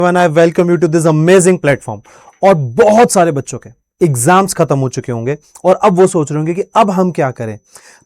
When I welcome you to this amazing platform। और बहुत सारे बच्चों के एग्जाम्स खत्म हो चुके होंगे और अब वो सोच रहे होंगे कि अब हम क्या करें।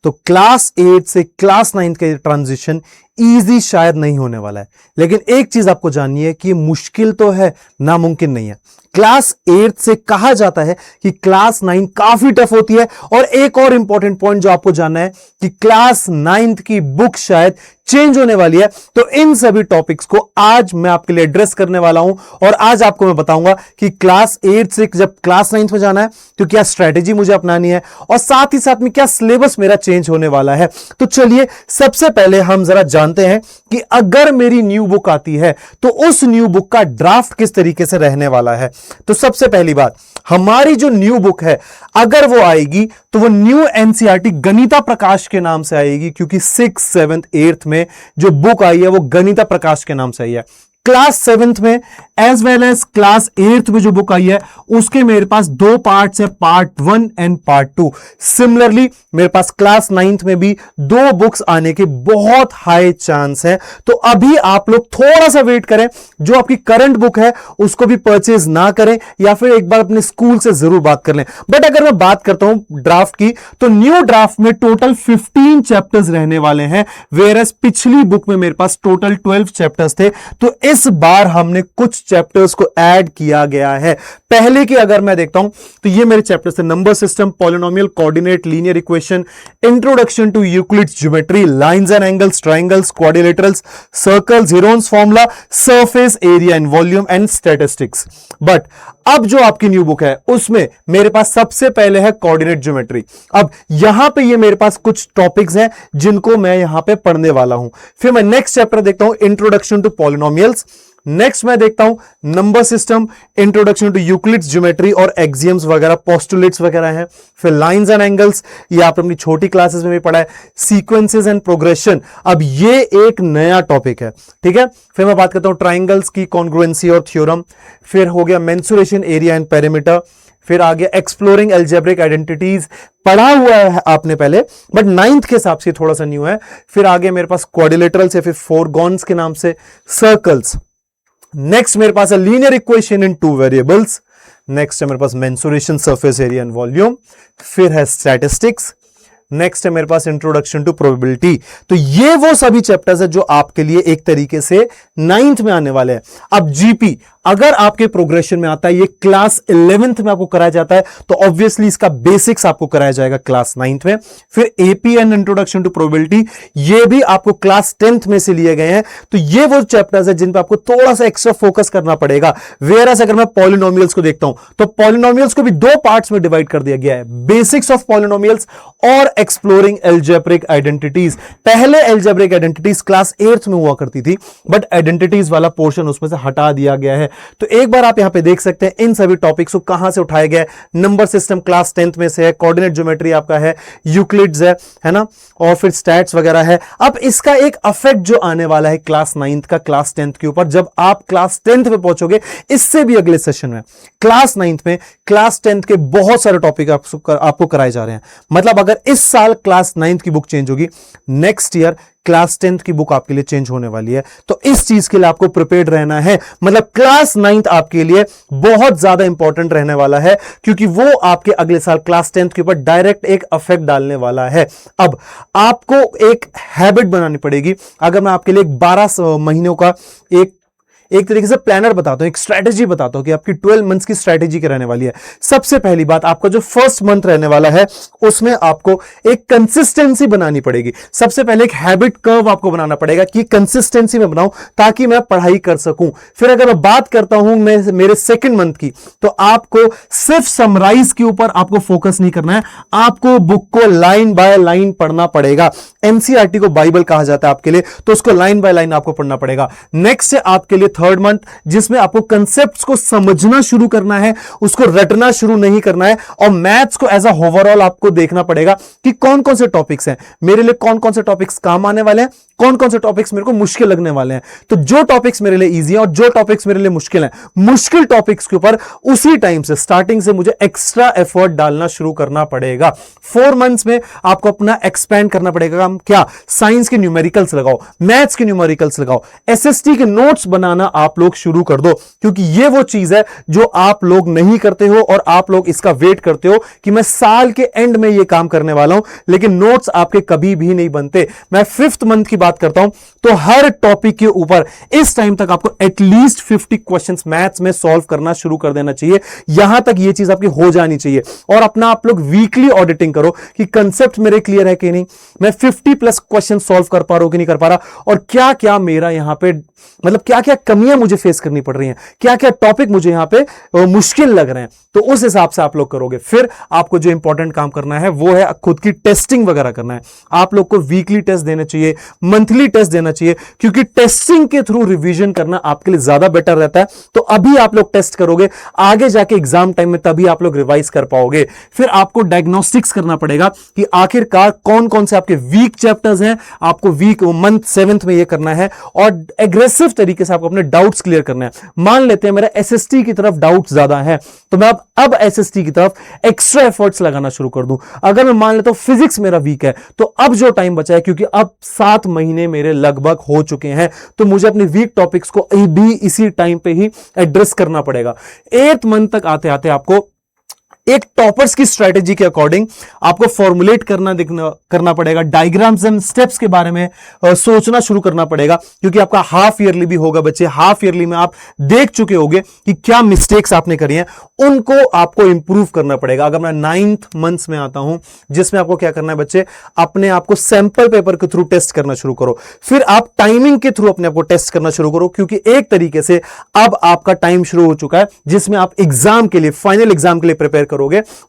तो क्लास 8 से क्लास 9 का ट्रांजिशन इजी शायद नहीं होने वाला है, लेकिन एक चीज आपको जाननी है कि मुश्किल तो है, नामुमकिन नहीं है। क्लास 8 से कहा जाता है कि क्लास 9 काफी टफ होती है। और एक और इंपॉर्टेंट पॉइंट जो आपको जानना है कि क्लास 9 की बुक शायद चेंज होने वाली है। तो इन सभी टॉपिक्स को आज मैं आपके लिए एड्रेस करने वाला हूं और आज आपको मैं बताऊंगा कि क्लास 8 से जब क्लास 9 में जाना है तो क्या स्ट्रेटेजी मुझे अपनानी है और साथ ही साथ में क्या सिलेबस मेरा चेंज होने वाला है। तो चलिए सबसे पहले हम जरा जानते हैं कि अगर मेरी न्यू बुक आती है तो उस न्यू बुक का ड्राफ्ट किस तरीके से रहने वाला है। तो सबसे पहली बात, हमारी जो न्यू बुक है अगर वो आएगी तो वो न्यू एनसीईआरटी गणिता प्रकाश के नाम से आएगी, क्योंकि 6th 7th 8th में जो बुक आई है वो गणिता प्रकाश के नाम से आई है। क्लास 7th में as well as class 8th में जो बुक आई है उसके मेरे पास दो पार्ट्स है, पार्ट 1 एंड पार्ट 2। सिमिलरली मेरे पास क्लास 9th में भी दो बुक्स आने के बहुत हाई चांस है। तो अभी आप लोग थोड़ा सा वेट करें, जो आपकी करंट बुक है उसको भी परचेज ना करें या फिर एक बार अपने स्कूल से जरूर बात कर लें। बट अगर मैं बात करता हूं ड्राफ्ट की, तो न्यू ड्राफ्ट में टोटल 15 चैप्टर्स रहने वाले हैं, वेयरएज पिछली बुक में मेरे पास टोटल 12 चैप्टर्स थे। तो इस बार हमने कुछ चैप्टर्स को ऐड किया गया है। पहले की अगर मैं देखता हूं तो ये मेरे चैप्टर्स थे, number system, polynomial, coordinate, linear equation, introduction to Euclid's geometry, lines and angles, triangles, quadrilaterals, circles, Heron's formula, surface area and volume and statistics. But अब जो आपकी न्यू बुक है उसमें मेरे पास सबसे पहले है कोऑर्डिनेट ज्योमेट्री। अब यहां पे ये मेरे पास कुछ टॉपिक्स हैं जिनको मैं यहां पे पढ़ने वाला हूं। फिर मैं नेक्स्ट चैप्टर देखता हूं इंट्रोडक्शन टू पॉलिनोमियल्स, नेक्स्ट मैं देखता हूं number system, introduction to Euclid's geometry और एक्सियम्स वगैरह, पोस्टुलेट्स वगैरह हैं। फिर लाइंस एंड एंगल्स, ये आपने अपनी छोटी क्लासेस में भी पढ़ा है। सीक्वेंसेस एंड प्रोग्रेशन, अब ये एक नया टॉपिक है, ठीक है। फिर मैं बात करता हूं ट्राइंगल्स की कॉन्ग्रुएंसी और थ्योरम। फिर हो गया मेंसुरेशन एरिया एंड पेरीमीटर। फिर आ गया एक्सप्लोरिंग अलजेब्रिक आइडेंटिटीज, पढ़ा हुआ है आपने पहले बट 9th के हिसाब से थोड़ा सा न्यू है। फिर आ गया मेरे पास क्वाड्रिलेटरल्स या फिर फोरगॉन्स के नाम से, सर्कल्स। नेक्स्ट मेरे पास है linear equation in 2 variables. Next है मेरे पास mensuration, surface area and volume. फिर है स्टैटिस्टिक्स। नेक्स्ट है मेरे पास इंट्रोडक्शन टू प्रोबेबिलिटी। तो ये वो सभी चैप्टर्स है जो आपके लिए एक तरीके से 9th में आने वाले हैं। अब जीपी अगर आपके प्रोग्रेशन में आता है, ये क्लास 11th में आपको कराया जाता है, तो ऑब्वियसली इसका बेसिक्स आपको कराया जाएगा क्लास 9th में। फिर AP and introduction to probability, ये भी आपको क्लास 10th में से लिए गए हैं। तो ये वो चैप्टर्स है जिन पे आपको थोड़ा सा एक्स्ट्रा फोकस करना पड़ेगा। वेयरएज अगर मैं पॉलिनोमियल्स को देखता हूं तो पॉलिनोमियल्स को भी दो पार्ट्स में डिवाइड कर दिया गया है, बेसिक्स ऑफ पॉलिनोमियल्स और एक्सप्लोरिंग अलजेब्रिक आइडेंटिटीज। पहले अलजेब्रिक आइडेंटिटीज क्लास 8th में हुआ करती थी, बट आइडेंटिटीज वाला पोर्शन उसमें से हटा दिया गया है। तो एक बार आप यहां पे देख सकते हैं इन सभी टॉपिक्स को कहां से उठाया गया है। नंबर सिस्टम क्लास 10th में से है, कोऑर्डिनेट ज्योमेट्री आपका है, यूक्लिड्स है ना, और फिर स्टैट्स वगैरह है। अब इसका एक इफेक्ट जो आने वाला है क्लास 9th का क्लास 10th के ऊपर, जब आप क्लास 10th पे पहुंचोगे, इससे भी अगले सेशन में क्लास 9th में क्लास 10th के बहुत सारे टॉपिक आपको कराए जा रहे हैं। मतलब अगर इस साल क्लास 9th की बुक चेंज होगी, नेक्स्ट ईयर क्लास 10th की बुक आपके लिए चेंज होने वाली है। तो इस चीज के लिए आपको प्रिपेयर्ड रहना है। मतलब क्लास 9th आपके लिए बहुत ज्यादा इंपॉर्टेंट रहने वाला है, क्योंकि वो आपके अगले साल क्लास 10th के ऊपर डायरेक्ट एक इफेक्ट डालने वाला है। अब आपको एक हैबिट बनानी पड़ेगी। अगर मैं आपके लिए 12 महीनों का एक तरीके से प्लानर बताता हूं, एक स्ट्रैटेजी बताता हूं कि आपकी 12 मंथ्स की स्ट्रैटेजी क्या रहने वाली है। सबसे पहली बात, आपका जो फर्स्ट मंथ रहने वाला है उसमें आपको एक कंसिस्टेंसी बनानी पड़ेगी। सबसे पहले एक हैबिट कर्व आपको बनाना पड़ेगा कि कंसिस्टेंसी में बनाऊं ताकि मैं पढ़ाई कर सकूं। फिर अगर मैं बात करता हूं मेरे सेकंड मंथ की, तो आपको सिर्फ समराइज के ऊपर आपको फोकस नहीं करना है, आपको बुक को लाइन बाय लाइन पढ़ना पड़ेगा। एनसीईआरटी को बाइबल कहा जाता है आपके लिए, तो उसको लाइन बाय लाइन आपको पढ़ना पड़ेगा। नेक्स्ट है आपके लिए थर्ड मंथ, जिसमें आपको कंसेप्ट्स को समझना शुरू करना है, उसको रटना शुरू नहीं करना है। और मैथ्स को एज अ ओवरऑल आपको देखना पड़ेगा कि कौन कौन से टॉपिक्स हैं मेरे लिए, कौन कौन से टॉपिक्स काम आने वाले हैं, कौन कौन से टॉपिक्स मेरे को मुश्किल लगने वाले हैं। तो जो टॉपिक्स मेरे लिए इजी हैं और जो टॉपिक्स मेरे लिए मुश्किल हैं, मुश्किल टॉपिक्स के ऊपर उसी टाइम से स्टार्टिंग से मुझे एक्स्ट्रा एफर्ट डालना शुरू करना पड़ेगा। 4 मंथ्स में आपको अपना एक्सपैंड करना पड़ेगा। हम क्या, साइंस के न्यूमेरिकल्स लगाओ, मैथ्स के न्यूमेरिकल्स लगाओ, एसएसटी के नोट्स बनाना आप लोग शुरू कर दो, क्योंकि ये वो चीज है जो आप लोग नहीं करते हो और आप लोग इसका वेट करते हो कि मैं साल के एंड में ये काम करने वाला हूं, लेकिन नोट्स आपके कभी भी नहीं बनते। मैं 5th मंथ की बात करता हूं तो हर टॉपिक के ऊपर इस टाइम तक आपको एटलीस्ट 50 क्वेश्चंस मैथ्स में सॉल्व करना शुरू कर देना चाहिए। यहां तक ये चीज आपकी हो जानी चाहिए। और अपना आप लोग वीकली ऑडिटिंग करो कि कंसेप्ट मेरे क्लियर है कि नहीं, मैं 50+ क्वेश्चन सॉल्व कर पा रहा हूं कि नहीं कर पा रहा, और क्या क्या मेरा यहां पे मतलब क्या क्या कमियां मुझे फेस करनी पड़ रही हैं, क्या क्या टॉपिक मुझे यहां पे मुश्किल लग रहे हैं। तो उस हिसाब से आप लोग करोगे। फिर आपको जो इंपॉर्टेंट काम करना है वो है खुद की टेस्टिंग वगैरह करना है। आप लोग को वीकली टेस्ट देने चाहिए, मंथली टेस्ट देना चाहिए, क्योंकि टेस्टिंग के थ्रू रिवीजन करना आपके लिए ज्यादा बेटर रहता है। तो अभी आप लोग टेस्ट करोगे, आगे जाके एग्जाम टाइम में तभी आप लोग रिवाइज कर पाओगे। फिर आपको डायग्नोस्टिक्स करना पड़ेगा कि आखिरकार कौन कौन से आपके वीक चैप्टर्स हैं, आपको वीक मंथ 7th में ये करना है, और एग्रेसिव तरीके से आपको अपने डाउट्स क्लियर करना है। मान लेते हैं मेरा एसएसटी की तरफ डाउट ज्यादा है, तो मैं अब एसएसटी की तरफ एक्स्ट्रा एफर्ट्स लगाना शुरू कर दूं। अगर मैं मान लेता हूं फिजिक्स मेरा वीक है, तो अब जो टाइम बचा है, क्योंकि अब 7 महीने मेरे लगभग हो चुके हैं, तो मुझे अपने वीक टॉपिक्स को भी इसी टाइम पे ही एड्रेस करना पड़ेगा। 8th मंथ तक आते आते आपको एक टॉपर्स की स्ट्रेटेजी के अकॉर्डिंग आपको फॉर्मुलेट करना पड़ेगा, डायग्राम्स एंड स्टेप्स के बारे में सोचना शुरू करना पड़ेगा, क्योंकि आपका हाफ ईयरली भी होगा बच्चे। हाफ ईयरली में आप देख चुके होंगे कि क्या मिस्टेक्स आपने करी हैं, उनको आपको इंप्रूव करना पड़ेगा। अगर मैं 9th मंथ्स में आता हूं, जिसमें आपको क्या करना है बच्चे, अपने आप को सैंपल पेपर के थ्रू टेस्ट करना शुरू करो। फिर आप टाइमिंग के थ्रू अपने आप को टेस्ट करना शुरू करो, क्योंकि एक तरीके से अब आपका टाइम शुरू हो चुका है जिसमें आप एग्जाम के लिए, फाइनल एग्जाम के लिए प्रिपेयर करोगे।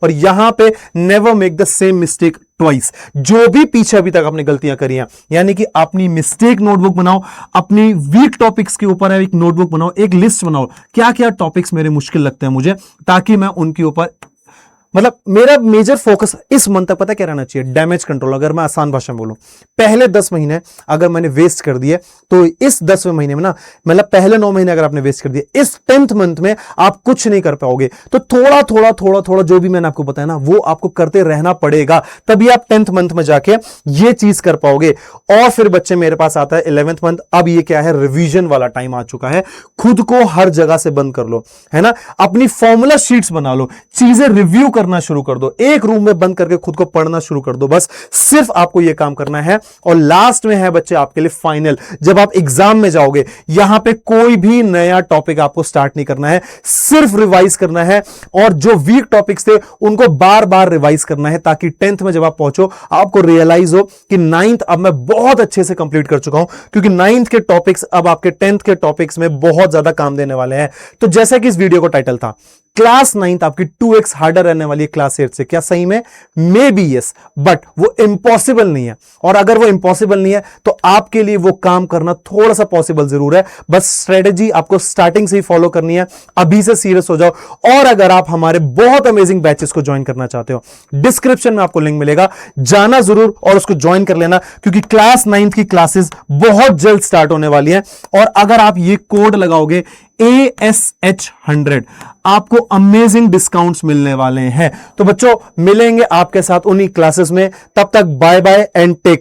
और यहां पे never make the same mistake twice. जो भी पीछे अभी तक आपने गलतियां करी हैं, यानी कि अपनी मिस्टेक नोटबुक बनाओ, अपनी वीक टॉपिक्स के ऊपर एक नोटबुक बनाओ, एक लिस्ट बनाओ, क्या क्या टॉपिक्स मेरे मुश्किल लगते हैं मुझे, ताकि मैं उनके ऊपर मतलब मेरा मेजर फोकस इस मंथ तक पता क्या रहना चाहिए, डैमेज कंट्रोल। अगर मैं आसान भाषा में बोलूं, पहले 10 महीने अगर मैंने वेस्ट कर दिए, तो इस 10वें महीने में ना, मतलब पहले 9 महीने अगर आपने वेस्ट कर दिए, इस 10th मंथ में आप कुछ नहीं कर पाओगे। तो थोड़ा थोड़ा थोड़ा थोड़ा जो भी मैंने आपको बताया ना, वो आपको करते रहना पड़ेगा, तभी आप 10th मंथ में जाके ये चीज कर पाओगे। और फिर बच्चे मेरे पास आता है 11th मंथ। अब ये क्या है, रिवीजन वाला टाइम आ चुका है। खुद को हर जगह से बंद कर लो, है ना, अपनी फॉर्मूला शीट्स बना लो, चीजें रिव्यू करना शुरू कर दो, एक रूम में बंद करके खुद को पढ़ना शुरू कर दो। बस सिर्फ आपको यह काम करना है। और लास्ट में है बच्चे आपके लिए फाइनल, जब आप एग्जाम में जाओगे, यहां पे कोई भी नया टॉपिक आपको स्टार्ट नहीं करना है, सिर्फ रिवाइज करना है। और जो वीक टॉपिक्स थे उनको बार बार रिवाइज करना है, ताकि 10th में जब आप पहुंचो आपको रियलाइज हो कि 9th अब मैं बहुत अच्छे से कंप्लीट कर चुका हूं, क्योंकि 9th के टॉपिक्स अब आपके 10th के टॉपिक्स में बहुत ज्यादा काम देने वाले हैं। तो जैसा कि इस वीडियो का टाइटल था, क्लास 9th आपकी 2x हार्डर रहने वाली है क्लास 8 से, क्या सही में? मे बी यस, बट वो इंपॉसिबल नहीं है। और अगर वो इंपॉसिबल नहीं है तो आपके लिए वो काम करना थोड़ा सा पॉसिबल जरूर है। बस स्ट्रेटेजी आपको स्टार्टिंग से ही फॉलो करनी है। अभी से सीरियस हो जाओ। और अगर आप हमारे बहुत अमेजिंग बैचेस को ज्वाइन करना चाहते हो, डिस्क्रिप्शन में आपको लिंक मिलेगा, जाना जरूर और उसको ज्वाइन कर लेना, क्योंकि क्लास 9th की क्लासेस बहुत जल्द स्टार्ट होने वाली है। और अगर आप ये कोड लगाओगे ASH100, आपको अमेजिंग डिस्काउंट्स मिलने वाले हैं। तो बच्चों, मिलेंगे आपके साथ उन्हीं क्लासेस में। तब तक बाय बाय एंड टेक